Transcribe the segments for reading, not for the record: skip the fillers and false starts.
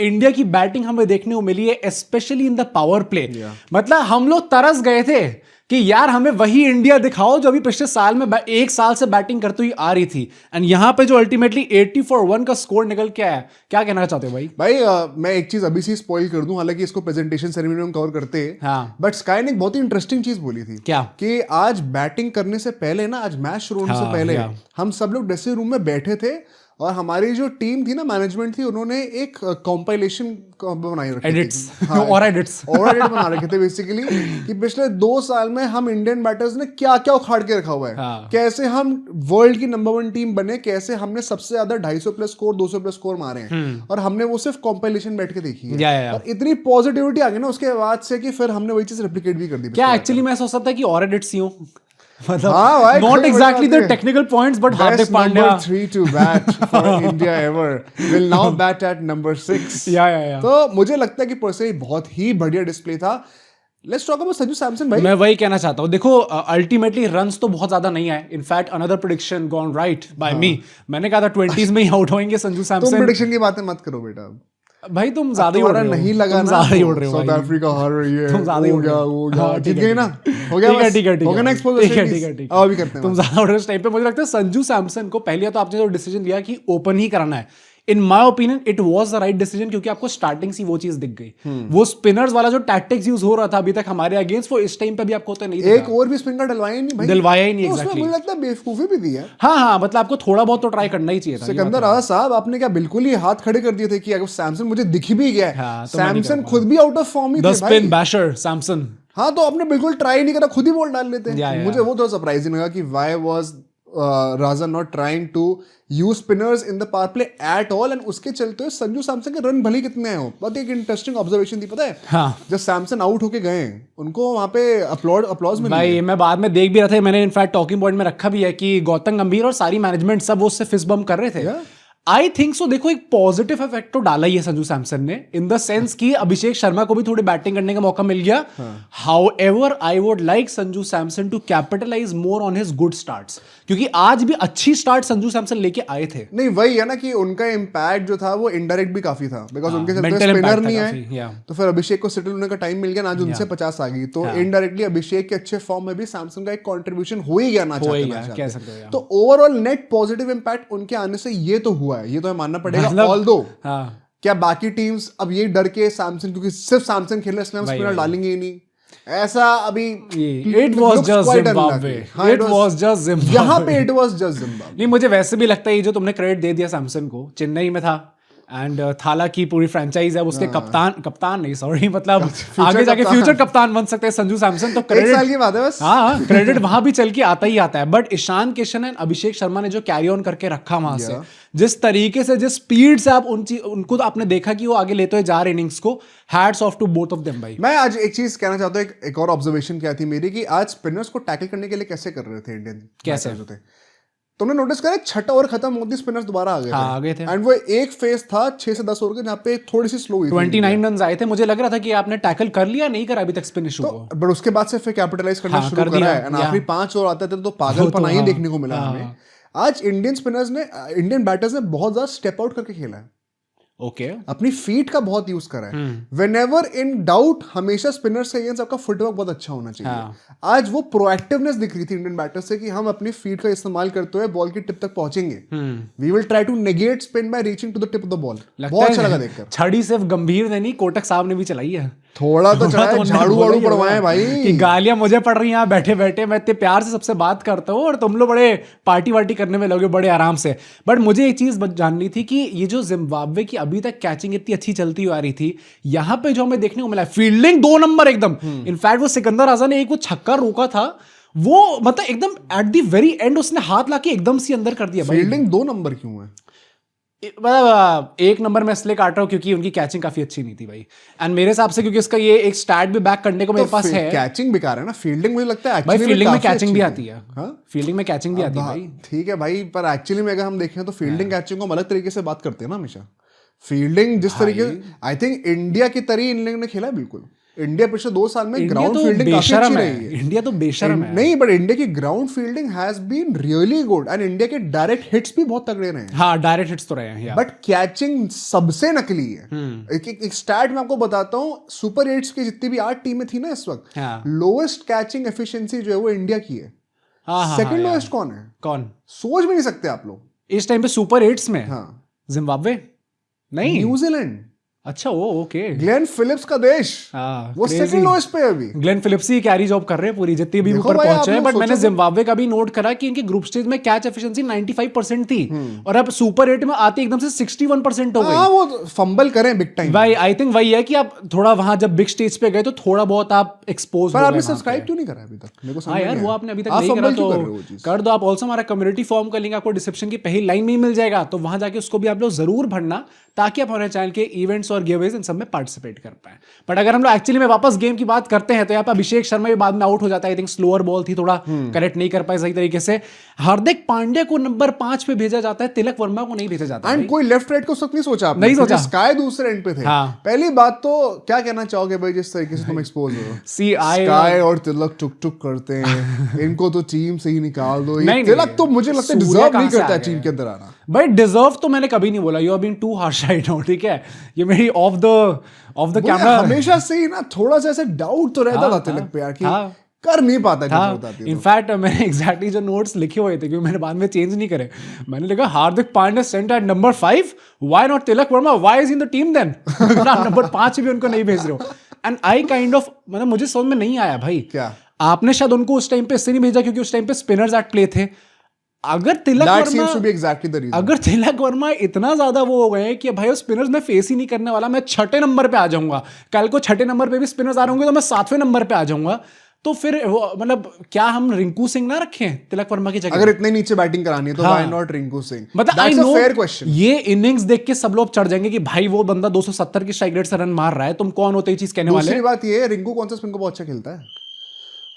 India की batting हमें देखने को मिली है specially in the power play, मतलब हम लोग तरस गए थे कि यार हमें वही इंडिया दिखाओ जो अभी पिछले साल में एक साल से बैटिंग करती हुई आ रही थी। एंड यहां पे जो अल्टीमेटली 80 for 1 का स्कोर निकल के आया, क्या कहना चाहते हो भाई? मैं एक चीज अभी से स्पॉइल कर दूं, हालांकि इसको प्रेजेंटेशन सेरेमनी में कवर करते हैं, हाँ। बट स्काई ने एक बहुत ही इंटरेस्टिंग चीज बोली थी। क्या? कि आज बैटिंग करने से पहले ना, आज मैच शुरू होने से पहले हम सब लोग ड्रेसिंग रूम में बैठे थे और हमारी जो टीम थी ना, मैनेजमेंट थी, उन्होंने एक कंपाइलेशन बनाई रखी एडिट्स थी। हाँ, और एडिट्स बना रखे थे बेसिकली कि पिछले 2 साल में हम इंडियन बैटर्स ने क्या क्या उखाड़ के रखा हुआ है। हाँ। कैसे हम वर्ल्ड की नंबर 1 टीम बने, कैसे हमने सबसे ज्यादा 250 प्लस स्कोर 200 प्लस स्कोर मारे हैं, और हमने वो सिर्फ कंपाइलेशन बैठ के देखी है। और इतनी पॉजिटिविटी आ गई ना उसके बाद से कि फिर हमने वही चीज रेप्लिकेट भी कर दी। क्या एक्चुअली मैं सोचता था कि और एडिट्स ही हो, मतलब not exactly the technical points, but Hardik Pandya, number 3 to bat for India ever, will now bat at number 6. या तो मुझे लगता है कि पर्सनली बहुत ही बढ़िया डिस्प्ले था। Let's talk about Sanju Samson भाई। मैं वही कहना चाहता हूँ, देखो अल्टीमेटली रन्स तो बहुत ज्यादा नहीं आए। In fact another prediction gone right by me. मैंने कहा था 20s में ही आउट होंगे संजू सैमसन। तुम प्रेडिक्शन की बातें मत करो बेटा भाई, तुम ज्यादा ही उड़ रहे हो। नहीं लगा तुम ना, ज्यादा ही उड़ रहे हो। साउथ अफ्रीका हार रही है, तुम ज्यादा ही उड़ रहे हो। ठीक है ना, हो गया बस, ठीक है हो गया ना एक्सपोज़र। ठीक है अभी करते हैं। तुम ज्यादा उड़ रहे हो इस टाइम पे। मुझे लगता है संजू सैमसन को पहले तो आपने जो डिसीजन लिया कि ओपन ही कराना है, in my opinion it was the right decision, क्योंकि आपको स्टार्टिंग से वो चीज दिख गई। वो स्पिनर्स वाला जो टैक्टिक्स यूज हो रहा था अभी तक हमारे अगेंस्ट, वो इस टाइम पे भी आपको तो नहीं एक और भी स्पिनर डलवाया नहीं भाई, दिलवाया ही नहीं। तो एग्जैक्टली, मुझे लगता है बेवकूफी भी दी है। हाँ, मतलब आपको थोड़ा बहुत तो ट्राई करना ही चाहिए था। सिकंदर आज़ाद साहब, आपने क्या बिल्कुल ही हाथ खड़े कर दिए थे कि अगर सैमसन मुझे दिख भी गया है, सैमसन खुद भी आउट ऑफ फॉर्म ही थे भाई। स्पिन बैशर सैमसन। हाँ, तो आपने बिल्कुल ट्राई नहीं करा, खुद ही बॉल डाल लेते। मुझे वो थोड़ा सरप्राइजिंग लगा कि why was Raja not trying to use spinners in the power play at all, and उसके चलते हुए संजू सैमसन के रन भले कितने हैं। बहुत एक इंटरेस्टिंग ऑब्जर्वेशन थी, पता है? हाँ। जब सैमसन आउट होके गए, उनको वहां पे अपलॉज मिली। भाई मैं बाद में देख भी रहा था, मैंने इनफैक्ट टॉकिंग पॉइंट में रखा भी है कि गौतम गंभीर और सारी मैनेजमेंट सब वो उससे फिस्ट बम्प कर रहे थे। I think so. देखो, एक पॉजिटिव इफेक्ट तो डाला ही है संजू सैमसन ने, इन द सेंस कि अभिषेक शर्मा को भी थोड़ी बैटिंग करने का मौका मिल गया। However I would like Sanju Samson to capitalise more on his good starts, क्योंकि आज भी अच्छी स्टार्ट संजू सैमसन लेके आए थे। नहीं, वही है ना कि उनका इम्पैक्ट जो था वो इनडायरेक्ट भी काफी था, बिकॉज उनके साथ स्पिनर नहीं है, तो फिर अभिषेक को सेटल होने का टाइम मिल गया ना, जो उनसे 50 आ गई, तो इनडायरेक्टली अभिषेक के अच्छे फॉर्म में भी सैमसन का एक कंट्रीब्यूशन हो ही गया ना चाहते। तो ओवरऑल नेट पॉजिटिव इम्पैक्ट उनके आने से ये तो हुआ है, ये तो मानना पड़ेगा। ऑल्दो क्या बाकी टीम्स अब ये डर के सैमसन, क्योंकि सिर्फ सैमसन खेल रहे, इसलिए हम स्पिनर डालेंगे ही नहीं, ऐसा अभी it was just Zimbabwe. It was just Zimbabwe. यहां पे इट वाज जस्ट जिम्बाब्वे। नहीं, मुझे वैसे भी लगता है ये जो तुमने क्रेडिट दे दिया सैमसन को, चेन्नई में था एंड थाला की पूरी फ्रेंचाइज है, उसके कप्तान नहीं, सॉरी, मतलब आगे जाके फ्यूचर कप्तान बन सकते हैं संजू सैमसन। तो क्रेडिट, 1 साल की बात है बस। हाँ, क्रेडिट वहां भी चल के आता ही आता है। बट ईशान किशन एंड अभिषेक शर्मा ने जो कैरी ऑन करके रखा वहां से, जिस तरीके से, जिस स्पीड से आप उनको तो आपने देखा कि वो आगे लेते हुए जा रहे इनिंग्स को, hats off to both of them भाई। मैं आज एक चीज कहना चाहता हूँ, एक और ऑब्जर्वेशन क्या थी मेरी, कि आज स्पिनर्स को टैकल करने के लिए कैसे कर रहे थे इंडियन, कैसे होते? तुमने नोटिस करा, 6 ओवर खत्म होती स्पिनर्स दोबारा आ गए थे। एंड वो एक फेज था 6 से 10 ओवर का, जहाँ पे थोड़ी सी स्लो हुई, 29 रन आए थे। मुझे लग रहा था कि आपने टैकल कर लिया, नहीं करा अभी तक स्पिन इशू को, बट उसके बाद से फिर कैपिटलाइज करना शुरू करा है, एंड आखिरी 5 ओवर आते थे तो पागलपन ही देखने को मिला हमें। आज इंडियन बैटर्स ने बहुत ज्यादा स्टेप आउट करके खेला है। ओके, अपनी फीट का बहुत यूज करा है। व्हेनेवर इन डाउट, हमेशा स्पिनर से अगेंस्ट आपका फुटवर्क बहुत अच्छा होना चाहिए। आज वो प्रोएक्टिवनेस दिख रही थी इंडियन बैटर्स से कि हम अपनी फीट का इस्तेमाल करते हुए बॉल की टिप तक पहुंचेंगे। We will try to negate spin by reaching to the tip of the ball. बहुत अच्छा लगा देखकर। छड़ी सिर्फ गंभीर ने नहीं, कोटक साहब ने भी चलाई है। थोड़ा तो चढ़ाया, झाड़ू वाड़ू पड़वाए भाई, कि गालियां मुझे पड़ रही हैं यहाँ बैठे बैठे, मैं इतने प्यार से सबसे बात करता हूँ और तुम लोग बड़े पार्टी वार्टी करने में लगे बड़े आराम से। बट मुझे एक चीज जाननी थी कि ये जो जिम्बाब्वे की अभी तक कैचिंग इतनी अच्छी चलती आ रही थी, यहाँ पे जो हमें देखने को मिला, फील्डिंग 2 नंबर एकदम। इनफैक्ट वो सिकंदर आज़ाद ने एक वो छक्का रोका था, वो मतलब एकदम एट द वेरी एंड उसने हाथ लाके एकदम से अंदर कर दिया। फील्डिंग 2 नंबर क्यों है? मतलब 1 नंबर में इसलिए काट रहा हूँ क्योंकि उनकी कैचिंग काफी अच्छी नहीं थी भाई, एंड मेरे हिसाब से क्योंकि इसका ये एक स्टैट भी बैक करने को मेरे पास है। कैचिंग बेकार है ना, फील्डिंग मुझे लगता है भाई फील्डिंग में कैचिंग भी आती है। फील्डिंग में कैचिंग भी आती है भाई, ठीक है भाई, पर एक्चुअली में अगर हम देखें तो फील्डिंग कैचिंग को हम अलग तरीके से बात करते हैं ना हमेशा। फील्डिंग जिस तरीके, आई थिंक इंडिया की तरह इन लोगों ने खेला है बिल्कुल। इंडिया पिछले 2 साल में इंडिया ग्राउंड तो फील्डिंग काफी अच्छी बेशरम रही है, है। इंडिया तो बेशरम है। नहीं, बट इंडिया की ground fielding has been really good and India के डायरेक्ट हिट्स भी बहुत तगड़े रहे हैं। हाँ, डायरेक्ट हिट्स तो रहे हैं, बट कैचिंग सबसे नकली है। एक स्टैट मैं आपको बताता हूँ, सुपर 8 की जितनी भी 8 टीमें थी ना इस वक्त, लोएस्ट कैचिंग एफिशिएंसी जो है वो इंडिया की है। सेकंड लोएस्ट कौन है? कौन? सोच भी नहीं सकते आप लोग इस टाइम पे सुपर 8 में। हाँ, जिम्बाब्वे नहीं, न्यूजीलैंड। अच्छा, वो ओके। ग्लेन फिलिप्स का देश, वो सेकंड लोएस्ट पे है अभी। ग्लेन फिलिप्स ही कैरी जॉब कर रहे हैं पूरी, जितनी भी ऊपर पहुंचे हैं। बट मैंने जिम्बाब्वे का भी नोट करा कि इनकी ग्रुप स्टेज में कैच एफिशिएंसी 95% थी और अब सुपर 8 में आते एकदम से 61% हो गई। हाँ, वो फंबल करें बिग टाइम। भाई आई थिंक वही है कि आप थोड़ा वहां जब बिग स्टेज पे गए तो थोड़ा बहुत आप एक्सपोज। पर आपने सब्सक्राइब क्यों नहीं करा अभी तक? मेरे को समझ नहीं आया। यार वो आपने अभी तक नहीं करा तो कर दो आप। ऑल्सो हमारा कम्युनिटी फॉर्म का लिंक आपको डिस्क्रिप्शन की पहली लाइन में ही मिल जाएगा, तो वहां जाके उसको भी आप लोग जरूर भरना ताकि आप हमारे चैनल के इवेंट्स और गिवअवेज इन सब में पार्टिसिपेट कर पाए। बट अगर हम लोग एक्चुअली में वापस गेम की बात करते हैं तो यहाँ पे अभिषेक शर्मा भी बाद में आउट हो जाता है। आई थिंक स्लोअर बॉल थी, थोड़ा करेक्ट नहीं कर पाए सही तरीके से। हार्दिक पांड्या को नंबर 5 पे भेजा जाता है, तिलक वर्मा को नहीं भेजा जाता। एंड कोई लेफ्ट राइट को सब नहीं सोचा आपने? नहीं सोचा। स्काई दूसरे एंड पे थे। पहली बात तो क्या कहना चाहोगे भाई, जिस तरीके से तुम एक्सपोज हो? स्काई और तिलक टुक टुक करते हैं, इनको तो टीम से ही निकाल दो। तिलक तो मुझे लगता है डिजर्व नहीं करता टीम के अंदर आना। भाई डिजर्व तो मैंने कभी नहीं बोला, you have been too harsh right now, ठीक है? ये मेरी ऑफ द कैमरा हमेशा से ही ना थोड़ा सा ऐसे डाउट तो रहता था तिलक पे यार कि कर नहीं पाता। इनफैक्ट मैंने एग्जैक्टली जो नोट्स लिखे हुए थे, क्योंकि मैंने बाद में चेंज नहीं करे, मैंने लिखा Hardik Pandya sent at number 5, why not Tilak Varma, why is in the team then? Number 5 भी उनको नहीं भेज रहे हो। एंड आई काइंड ऑफ, मतलब मुझे समझ में नहीं आया भाई, क्या आपने शायद उनको उस टाइम पे इससे नहीं भेजा क्योंकि उस टाइम पे स्पिनर्स एट प्ले थे। अगर तिलक वर्मा इतना ज्यादा वो हो गए कि भाई स्पिनर्स में फेस ही नहीं करने वाला, मैं 6ठे नंबर पे आ जाऊंगा, कल को 6ठे नंबर पे भी स्पिनर्स आ रहे होंगे तो मैं 7वें नंबर पे आ जाऊंगा, तो फिर मतलब क्या हम रिंकू सिंह ना रखें तिलक वर्मा की जगह? अगर इतने नीचे बैटिंग करानी है तो व्हाई नॉट रिंकू सिंह? मतलब आई नो फेयर क्वेश्चन। ये इनिंग्स देख के सब लोग चढ़ जाएंगे कि भाई वो बंदा 270 की स्ट्राइक रेट से रन मार रहा है, तुम कौन होते ये चीज कहने वाले? दूसरी बात ये है, रिंकू कौन सा स्पिन को बहुत अच्छा खेलता है।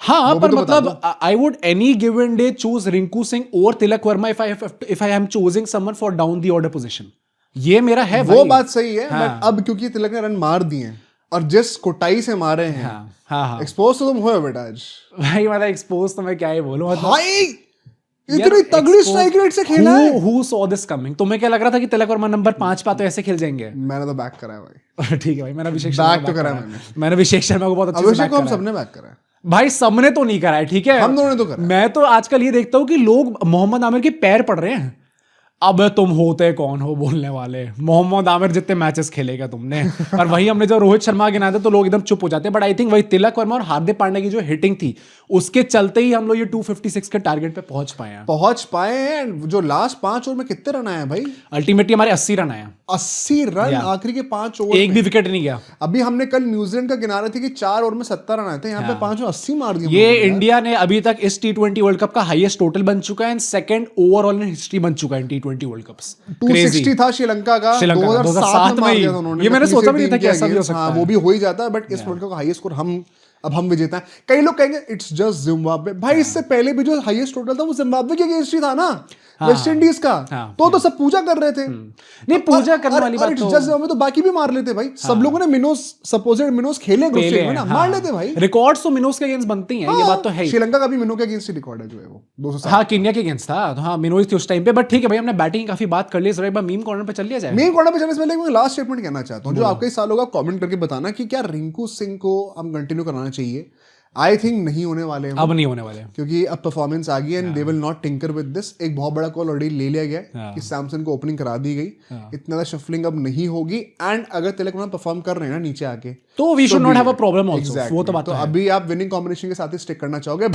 हाँ, पर मतलब I would any given day choose Rinku Singh और Tilak Varma if I am choosing someone for down the order position. ये मेरा है वो बात सही है। बट अब क्योंकि तिलक ने रन मार दिए और जिस कोटाई से मारे हैं, एक्सपोज तो तुम हुए बेटा आज। भाई मतलब एक्सपोज तो मैं क्या ही बोलूं, भाई इतनी तगड़ी स्ट्राइक रेट से खेला है। Who saw this coming? तुम्हें क्या लग रहा था कि तिलक वर्मा नंबर 5 पे तो ऐसे खेल जाएंगे? मैंने तो बैक करा है भाई। ठीक है भाई, मैंने अभिषेक शर्मा बैक तो करा मैंने अभिषेक शर्मा को बहुत अच्छे से अभिषेक को हम सबने बैक करा है भाई, सबने तो नहीं करा है, ठीक है? हम दोनों ने तो करा। मैं तो आजकल ये देखता हूँ कि लोग मोहम्मद आमिर के पैर पड़ रहे हैं। अब तुम होते कौन हो बोलने वाले? मोहम्मद आमिर जितने मैचेस खेलेगा तुमने, और वही हमने जो रोहित शर्मा गिनाया था तो लोग एकदम चुप हो जाते हैं। बट आई थिंक वही तिलक वर्मा और हार्दिक पांड्या की जो हिटिंग थी उसके चलते ही हम लोग ये 256 के टारगेट पे पहुंच पाए हैं। जो लास्ट 5 ओवर में कितने रन आए भाई? अल्टीमेटली हमारे 80 रन आए। 80 रन आखिरी के 5 ओवर, एक भी विकेट नहीं गया। अभी हमने कल न्यूजीलैंड का गिना रहे थे कि 4 ओवर में 70 रन आए थे, यहाँ पे 5 में 80 मार दिए। ये इंडिया ने अभी तक इस T20 वर्ल्ड कप का हाईएस्ट टोटल बन चुका है and second overall in history बन चुका है T20 वर्ल्ड कप। 260 था श्रीलंका का 2007 में मार दिया था उन्होंने। ये मैंने सोचा भी नहीं था कि ऐसा भी हो सकता है। वो भी हो ही जाता है, बट इस वर्ल्ड कप का हाईएस्ट स्कोर हम विजेता हैं। कई लोग कहेंगे इट्स जस्ट जिम्बाब्वे। भाई इससे पहले भी जो हाईएस्ट टोटल था वो जिम्बाब्वे के अगेंस्ट ही था ना, वेस्ट इंडीज का। तो सब पूजा कर रहे थे। नहीं, पूजा करने वाली बात तो जस्ट जिम्बाब्वे तो बाकी भी मार लेते भाई। सब लोगों ने मिनोस खेले ग्रुप स्टेज में ना, मार लेते भाई। रिकॉर्ड्स तो मिनोस के अगेंस्ट बनते हैं, ये बात तो है। श्रीलंका का भी मिनो के अगेंस्ट ही रिकॉर्ड है जो है वो 200। हाँ, केन्या के अगेंस्ट था, तो हाँ मिनोस थी उस टाइम पे। बट ठीक है भाई, हमने बैटिंग की काफी बात कर ली, एक बार मीम कॉर्नर पे चल लिया जाए। मीम कॉर्नर पे चलने से पहले मैं लास्ट स्टेटमेंट कहना चाहता हूँ, जो आपका ही साल होगा, कमेंट करके बताना कि क्या रिंकू सिंह को हम कंटिन्यू कराना चाहिए। आई थिंक नहीं होने वाले हैं, अब नहीं होने वाले, क्योंकि अब परफॉर्मेंस आ गई and they will not tinker with this. एक बहुत बड़ा कॉल ऑलरेडी ले लिया गया कि सैमसन को ओपनिंग करा दी गई, इतना ज्यादा शफलिंग अब नहीं होगी। एंड अगर तिलक वर्मा परफॉर्म कर रहे हैं ना नीचे आके, तो we should not have a problem also. वो तो बात तो अभी आप विनिंग कॉम्बिनेशन के साथ ही स्टिक करना चाहोगे।